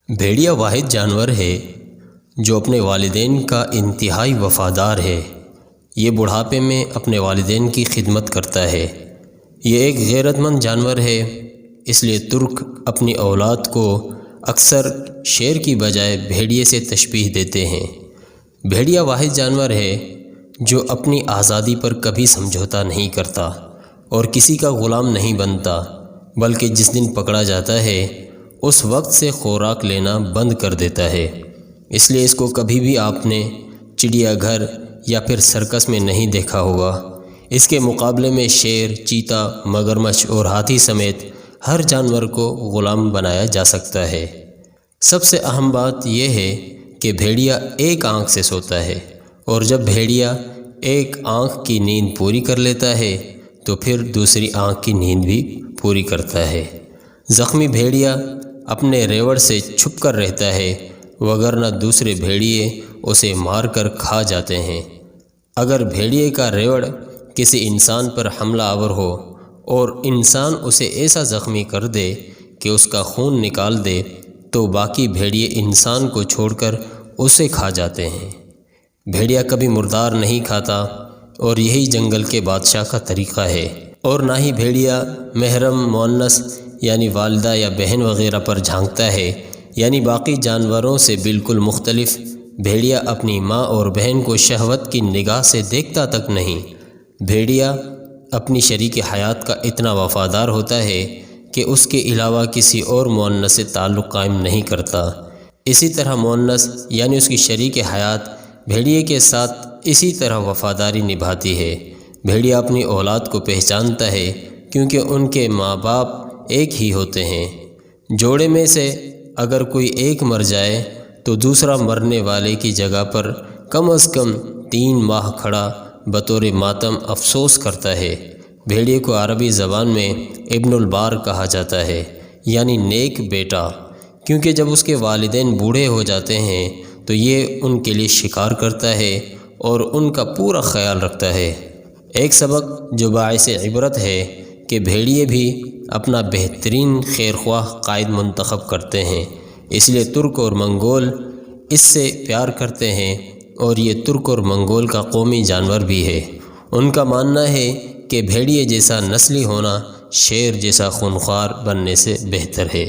بھیڑیا واحد جانور ہے جو اپنے والدین کا انتہائی وفادار ہے۔ یہ بڑھاپے میں اپنے والدین کی خدمت کرتا ہے۔ یہ ایک غیرت مند جانور ہے، اس لیے ترک اپنی اولاد کو اکثر شیر کی بجائے بھیڑیے سے تشبیہ دیتے ہیں۔ بھیڑیا واحد جانور ہے جو اپنی آزادی پر کبھی سمجھوتا نہیں کرتا اور کسی کا غلام نہیں بنتا، بلکہ جس دن پکڑا جاتا ہے اس وقت سے خوراک لینا بند کر دیتا ہے۔ اس لیے اس کو کبھی بھی آپ نے چڑیا گھر یا پھر سرکس میں نہیں دیکھا ہوگا۔ اس کے مقابلے میں شیر، چیتا، مگرمچھ اور ہاتھی سمیت ہر جانور کو غلام بنایا جا سکتا ہے۔ سب سے اہم بات یہ ہے کہ بھیڑیا ایک آنکھ سے سوتا ہے، اور جب بھیڑیا ایک آنکھ کی نیند پوری کر لیتا ہے تو پھر دوسری آنکھ کی نیند بھی پوری کرتا ہے۔ زخمی بھیڑیا اپنے ریوڑ سے چھپ کر رہتا ہے، وگرنہ دوسرے بھیڑیے اسے مار کر کھا جاتے ہیں۔ اگر بھیڑیے کا ریوڑ کسی انسان پر حملہ آور ہو اور انسان اسے ایسا زخمی کر دے کہ اس کا خون نکال دے تو باقی بھیڑیے انسان کو چھوڑ کر اسے کھا جاتے ہیں۔ بھیڑیا کبھی مردار نہیں کھاتا اور یہی جنگل کے بادشاہ کا طریقہ ہے، اور نہ ہی بھیڑیا محرم، مؤنث یعنی والدہ یا بہن وغیرہ پر جھانکتا ہے، یعنی باقی جانوروں سے بالکل مختلف بھیڑیا اپنی ماں اور بہن کو شہوت کی نگاہ سے دیکھتا تک نہیں۔ بھیڑیا اپنی شریک حیات کا اتنا وفادار ہوتا ہے کہ اس کے علاوہ کسی اور مؤنث سے تعلق قائم نہیں کرتا۔ اسی طرح مؤنث یعنی اس کی شریک حیات بھیڑیے کے ساتھ اسی طرح وفاداری نبھاتی ہے۔ بھیڑیا اپنی اولاد کو پہچانتا ہے کیونکہ ان کے ماں باپ ایک ہی ہوتے ہیں۔ جوڑے میں سے اگر کوئی ایک مر جائے تو دوسرا مرنے والے کی جگہ پر کم از کم 3 ماہ کھڑا بطور ماتم افسوس کرتا ہے۔ بھیڑیے کو عربی زبان میں ابن البار کہا جاتا ہے، یعنی نیک بیٹا، کیونکہ جب اس کے والدین بوڑھے ہو جاتے ہیں تو یہ ان کے لیے شکار کرتا ہے اور ان کا پورا خیال رکھتا ہے۔ ایک سبق جو باعث عبرت ہے کہ بھیڑیے بھی اپنا بہترین خیرخواہ قائد منتخب کرتے ہیں، اس لیے ترک اور منگول اس سے پیار کرتے ہیں، اور یہ ترک اور منگول کا قومی جانور بھی ہے۔ ان کا ماننا ہے کہ بھیڑیے جیسا نسلی ہونا شیر جیسا خونخوار بننے سے بہتر ہے۔